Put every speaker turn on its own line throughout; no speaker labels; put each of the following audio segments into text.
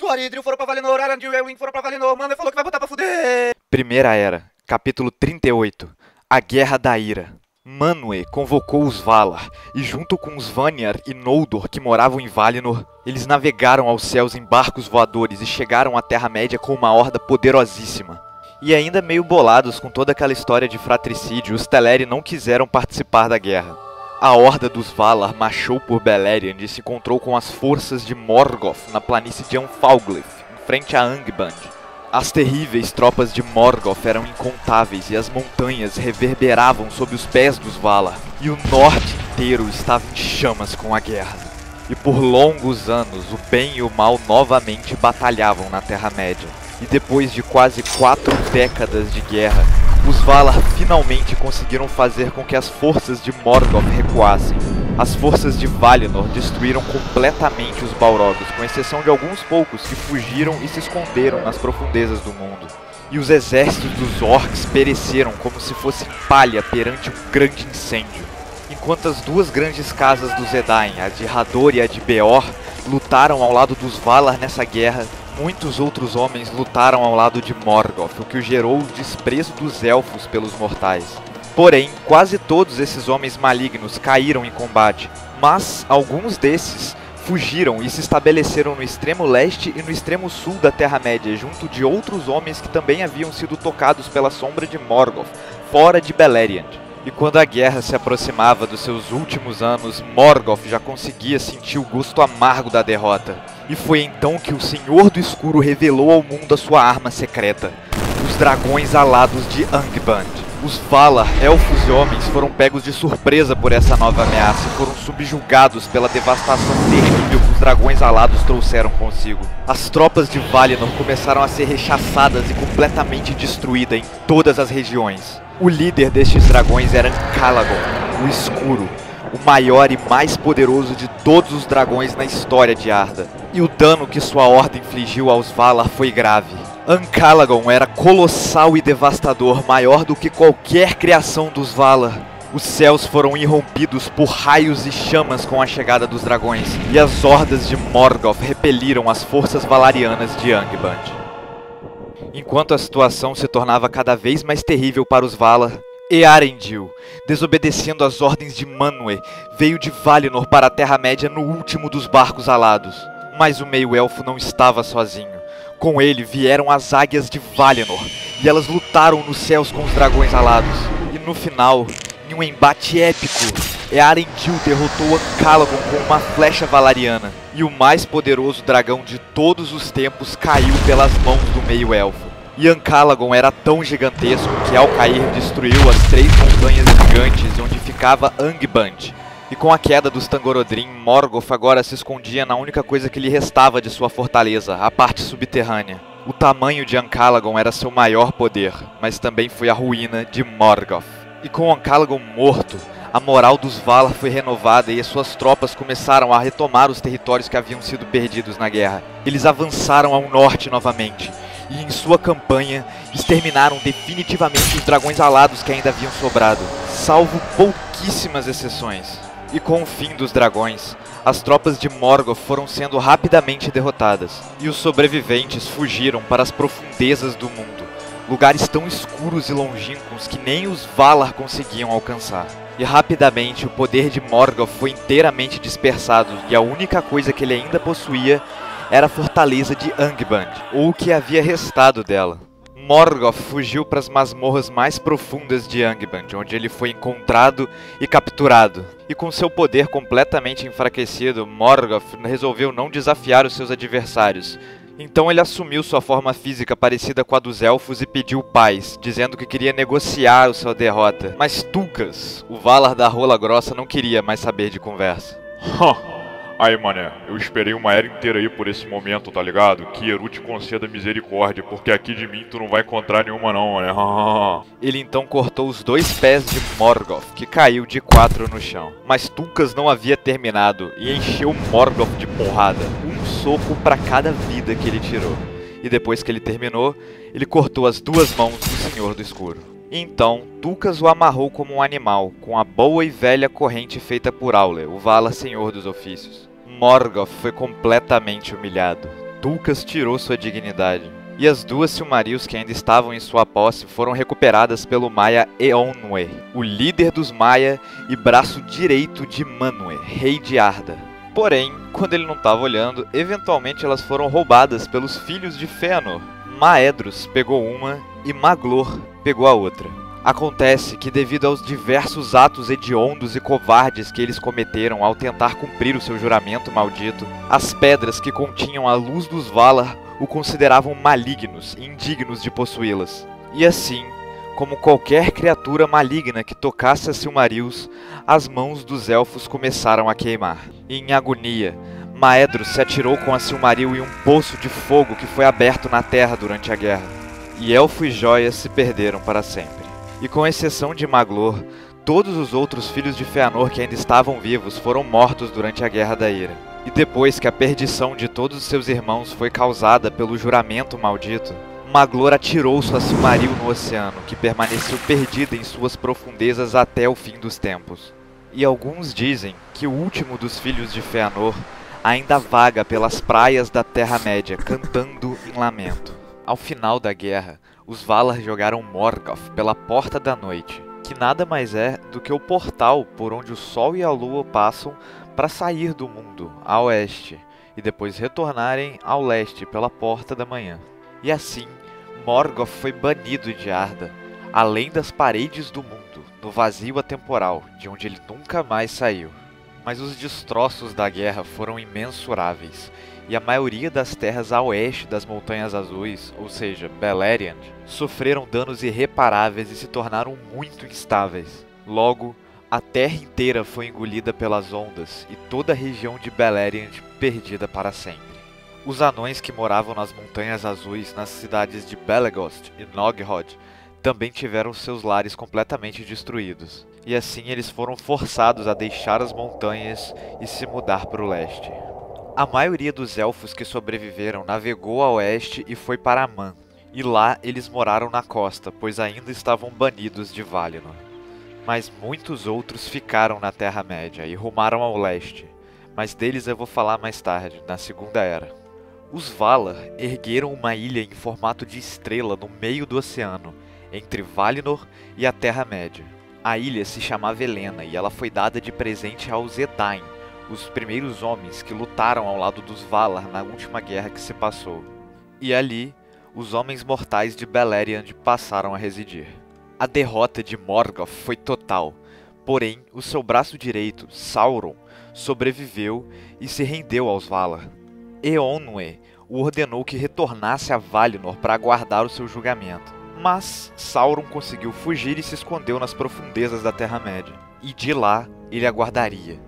Thorin e Drill foram pra Valinor, Arandil e Elwyn foram pra Valinor, Manwë falou que vai botar pra fuder.
Primeira Era, capítulo 38. A Guerra da Ira. Manwë convocou os Valar, e junto com os Vanyar e Noldor que moravam em Valinor, eles navegaram aos céus em barcos voadores e chegaram à Terra-média com uma horda poderosíssima. E ainda meio bolados com toda aquela história de fratricídio, os Teleri não quiseram participar da guerra. A horda dos Valar marchou por Beleriand e se encontrou com as forças de Morgoth na planície de Anfalglyph, em frente a Angband. As terríveis tropas de Morgoth eram incontáveis e as montanhas reverberavam sob os pés dos Valar. E o norte inteiro estava em chamas com a guerra. E por longos anos o bem e o mal novamente batalhavam na Terra-média. E depois de quase 4 décadas de guerra, os Valar finalmente conseguiram fazer com que as forças de Morgoth recuassem. As forças de Valinor destruíram completamente os Balrogs, com exceção de alguns poucos que fugiram e se esconderam nas profundezas do mundo. E os exércitos dos Orcs pereceram como se fosse palha perante um grande incêndio. Enquanto as duas grandes casas dos Edain, a de Hador e a de Beor, lutaram ao lado dos Valar nessa guerra, muitos outros homens lutaram ao lado de Morgoth, o que gerou o desprezo dos Elfos pelos mortais. Porém, quase todos esses homens malignos caíram em combate, mas alguns desses fugiram e se estabeleceram no extremo leste e no extremo sul da Terra-média, junto de outros homens que também haviam sido tocados pela sombra de Morgoth, fora de Beleriand. E quando a guerra se aproximava dos seus últimos anos, Morgoth já conseguia sentir o gosto amargo da derrota. E foi então que o Senhor do Escuro revelou ao mundo a sua arma secreta: os dragões alados de Angband. Os Valar, elfos e homens, foram pegos de surpresa por essa nova ameaça e foram subjugados pela devastação terrível que os dragões alados trouxeram consigo. As tropas de Valinor começaram a ser rechaçadas e completamente destruídas em todas as regiões. O líder destes dragões era Ancalagon, o Escuro, o maior e mais poderoso de todos os dragões na história de Arda. E o dano que sua horda infligiu aos Valar foi grave. Ancalagon era colossal e devastador, maior do que qualquer criação dos Valar. Os céus foram irrompidos por raios e chamas com a chegada dos dragões, e as hordas de Morgoth repeliram as forças valarianas de Angband. Enquanto a situação se tornava cada vez mais terrível para os Valar, Earendil, desobedecendo às ordens de Manwë, veio de Valinor para a Terra-média no último dos barcos alados. Mas o meio-elfo não estava sozinho. Com ele vieram as águias de Valinor, e elas lutaram nos céus com os dragões alados. E no final, em um embate épico, Earendil derrotou Ancalagon com uma flecha valariana, e o mais poderoso dragão de todos os tempos caiu pelas mãos do meio-elfo. E Ancalagon era tão gigantesco que ao cair destruiu as 3 montanhas gigantes onde ficava Angband. E com a queda dos Tangorodrim, Morgoth agora se escondia na única coisa que lhe restava de sua fortaleza, a parte subterrânea. O tamanho de Ancalagon era seu maior poder, mas também foi a ruína de Morgoth. E com Ancalagon morto, a moral dos Valar foi renovada e as suas tropas começaram a retomar os territórios que haviam sido perdidos na guerra. Eles avançaram ao norte novamente, e em sua campanha exterminaram definitivamente os dragões alados que ainda haviam sobrado, salvo pouquíssimas exceções. E com o fim dos dragões, as tropas de Morgoth foram sendo rapidamente derrotadas, e os sobreviventes fugiram para as profundezas do mundo, lugares tão escuros e longínquos que nem os Valar conseguiam alcançar. E rapidamente o poder de Morgoth foi inteiramente dispersado, e a única coisa que ele ainda possuía era a fortaleza de Angband, ou o que havia restado dela. Morgoth fugiu para as masmorras mais profundas de Angband, onde ele foi encontrado e capturado. E com seu poder completamente enfraquecido, Morgoth resolveu não desafiar os seus adversários. Então ele assumiu sua forma física parecida com a dos elfos e pediu paz, dizendo que queria negociar a sua derrota. Mas Tulkas, o Valar da Rola Grossa, não queria mais saber de conversa.
Aí, mané, eu esperei uma era inteira aí por esse momento, tá ligado? Que Eru te conceda misericórdia, porque aqui de mim tu não vai encontrar nenhuma não, mané.
Ele então cortou os 2 pés de Morgoth, que caiu de 4 no chão. Mas Tulkas não havia terminado e encheu Morgoth de porrada, um soco para cada vida que ele tirou. E depois que ele terminou, ele cortou as 2 mãos do Senhor do Escuro. Então, Tulkas o amarrou como um animal, com a boa e velha corrente feita por Aule, o Valar Senhor dos Ofícios. Morgoth foi completamente humilhado. Tulkas tirou sua dignidade. E as duas Silmarils que ainda estavam em sua posse foram recuperadas pelo Maia Eonwë, o líder dos Maia e braço direito de Manwë, rei de Arda. Porém, quando ele não estava olhando, eventualmente elas foram roubadas pelos filhos de Fëanor. Maedhros pegou uma e Maglor pegou a outra. Acontece que devido aos diversos atos hediondos e covardes que eles cometeram ao tentar cumprir o seu juramento maldito, as pedras que continham a luz dos Valar o consideravam malignos e indignos de possuí-las. E assim, como qualquer criatura maligna que tocasse a Silmarils, as mãos dos elfos começaram a queimar. E em agonia, Maedhros se atirou com a Silmaril em um poço de fogo que foi aberto na terra durante a guerra. E Elfo e Joias se perderam para sempre. E com exceção de Maglor, todos os outros filhos de Fëanor que ainda estavam vivos foram mortos durante a Guerra da Ira. E depois que a perdição de todos os seus irmãos foi causada pelo juramento maldito, Maglor atirou sua Silmaril no oceano, que permaneceu perdida em suas profundezas até o fim dos tempos. E alguns dizem que o último dos filhos de Fëanor ainda vaga pelas praias da Terra-média, cantando em lamento. Ao final da guerra, os Valar jogaram Morgoth pela Porta da Noite, que nada mais é do que o portal por onde o Sol e a Lua passam para sair do mundo, a oeste, e depois retornarem ao leste pela Porta da Manhã. E assim, Morgoth foi banido de Arda, além das paredes do mundo, no vazio atemporal, de onde ele nunca mais saiu. Mas os destroços da guerra foram imensuráveis, e a maioria das terras a oeste das Montanhas Azuis, ou seja, Beleriand, sofreram danos irreparáveis e se tornaram muito instáveis. Logo, a terra inteira foi engolida pelas ondas e toda a região de Beleriand perdida para sempre. Os anões que moravam nas Montanhas Azuis, nas cidades de Belegost e Nogrod, também tiveram seus lares completamente destruídos. E assim eles foram forçados a deixar as montanhas e se mudar para o leste. A maioria dos elfos que sobreviveram navegou a oeste e foi para Aman. E lá eles moraram na costa, pois ainda estavam banidos de Valinor. Mas muitos outros ficaram na Terra-média e rumaram ao leste. Mas deles eu vou falar mais tarde, na Segunda Era. Os Valar ergueram uma ilha em formato de estrela no meio do oceano, entre Valinor e a Terra-média. A ilha se chamava Helena e ela foi dada de presente aos Edain, os primeiros homens que lutaram ao lado dos Valar na última guerra que se passou. E ali, os homens mortais de Beleriand passaram a residir. A derrota de Morgoth foi total, porém o seu braço direito, Sauron, sobreviveu e se rendeu aos Valar. Eonwë o ordenou que retornasse a Valinor para aguardar o seu julgamento. Mas Sauron conseguiu fugir e se escondeu nas profundezas da Terra-média. E de lá ele aguardaria,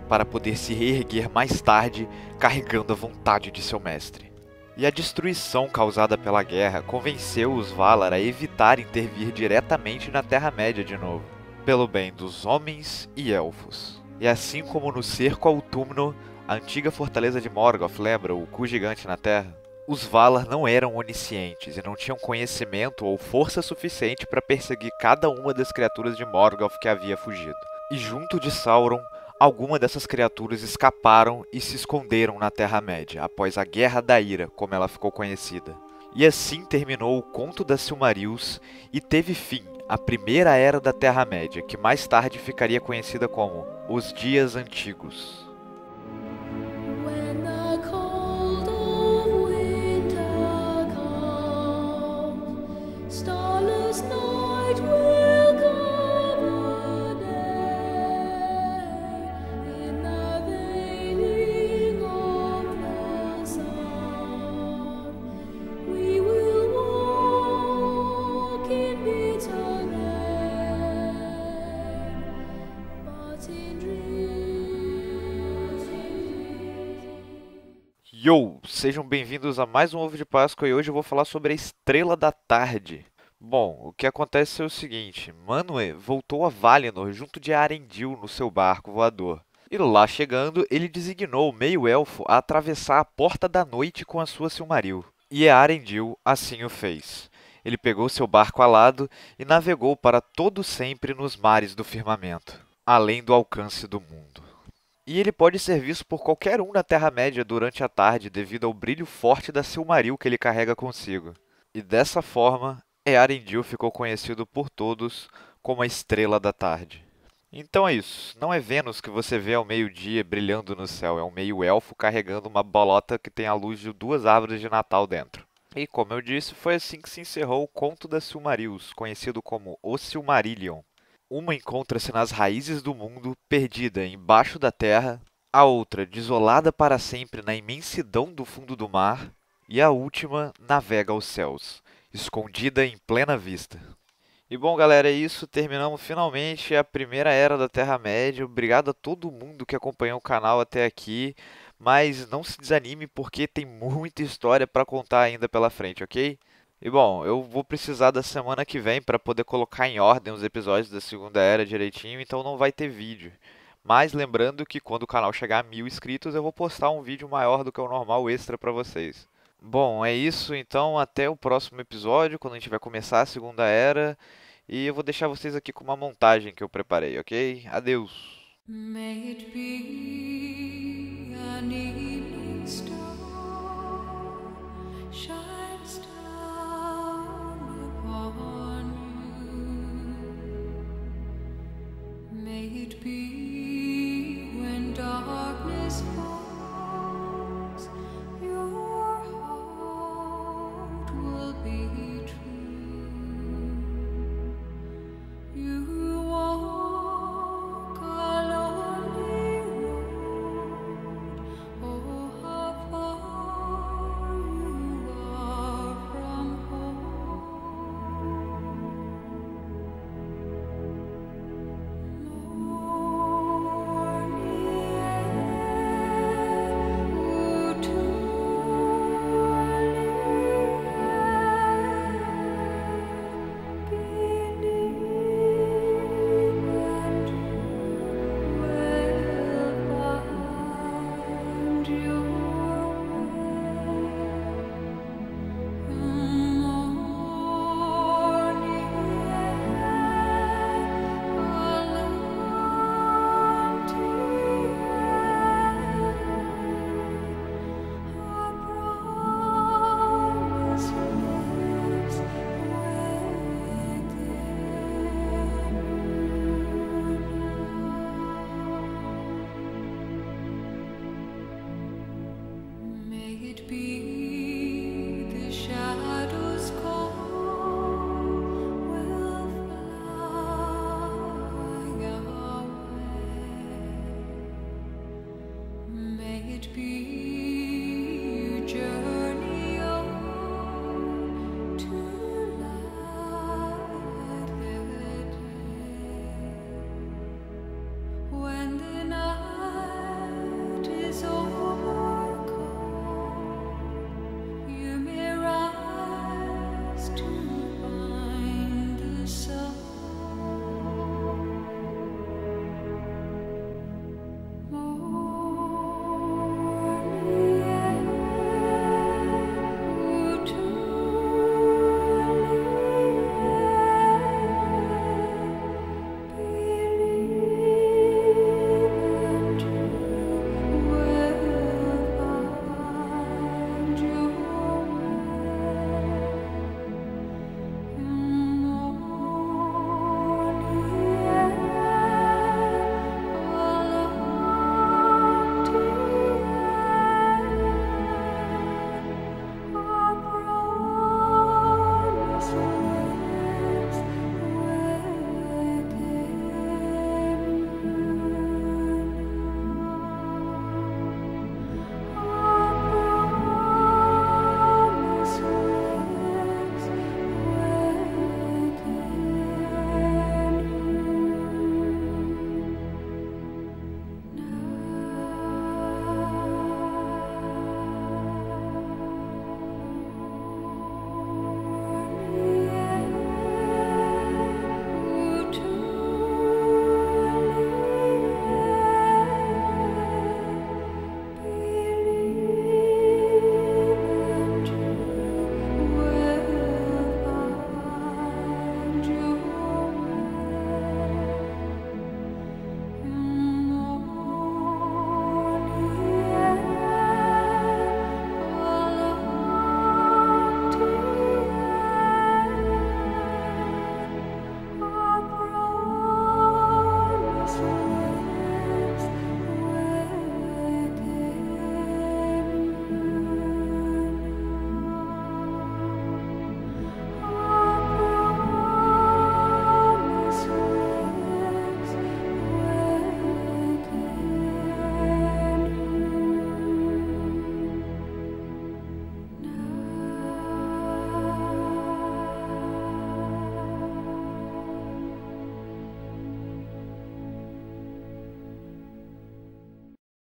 para poder se reerguer mais tarde, carregando a vontade de seu mestre. E a destruição causada pela guerra convenceu os Valar a evitar intervir diretamente na Terra-média de novo, pelo bem dos homens e elfos. E assim como no cerco ao Túmno, a antiga fortaleza de Morgoth, lembra, o cu gigante na Terra? Os Valar não eram oniscientes e não tinham conhecimento ou força suficiente para perseguir cada uma das criaturas de Morgoth que havia fugido. E junto de Sauron, algumas dessas criaturas escaparam e se esconderam na Terra-média, após a Guerra da Ira, como ela ficou conhecida. E assim terminou o conto das Silmarils e teve fim a Primeira Era da Terra-média, que mais tarde ficaria conhecida como Os Dias Antigos. Yo! Sejam bem-vindos a mais um Ovo de Páscoa e hoje eu vou falar sobre a Estrela da Tarde. Bom, o que acontece é o seguinte, Manwë voltou a Valinor junto de Arendil no seu barco voador. E lá chegando, ele designou o meio-elfo a atravessar a Porta da Noite com a sua Silmaril. E Arendil assim o fez. Ele pegou seu barco alado e navegou para todo sempre nos mares do firmamento, além do alcance do mundo. E ele pode ser visto por qualquer um na Terra-média durante a tarde devido ao brilho forte da Silmaril que ele carrega consigo. E dessa forma, Earendil ficou conhecido por todos como a Estrela da Tarde. Então é isso, não é Vênus que você vê ao meio-dia brilhando no céu, é um meio-elfo carregando uma bolota que tem a luz de 2 árvores de Natal dentro. E como eu disse, foi assim que se encerrou o Conto das Silmarils, conhecido como O Silmarillion. Uma encontra-se nas raízes do mundo, perdida embaixo da terra, a outra desolada para sempre na imensidão do fundo do mar, e a última navega aos céus, escondida em plena vista. E bom, galera, é isso. Terminamos finalmente a primeira era da Terra-média. Obrigado a todo mundo que acompanhou o canal até aqui. Mas não se desanime porque tem muita história para contar ainda pela frente, ok? E bom, eu vou precisar da semana que vem para poder colocar em ordem os episódios da segunda era direitinho, então não vai ter vídeo. Mas lembrando que quando o canal chegar a 1000 inscritos, eu vou postar um vídeo maior do que o normal extra para vocês. Bom, é isso, então até o próximo episódio, quando a gente vai começar a segunda era. E eu vou deixar vocês aqui com uma montagem que eu preparei, ok? Adeus!
May it be an evening star.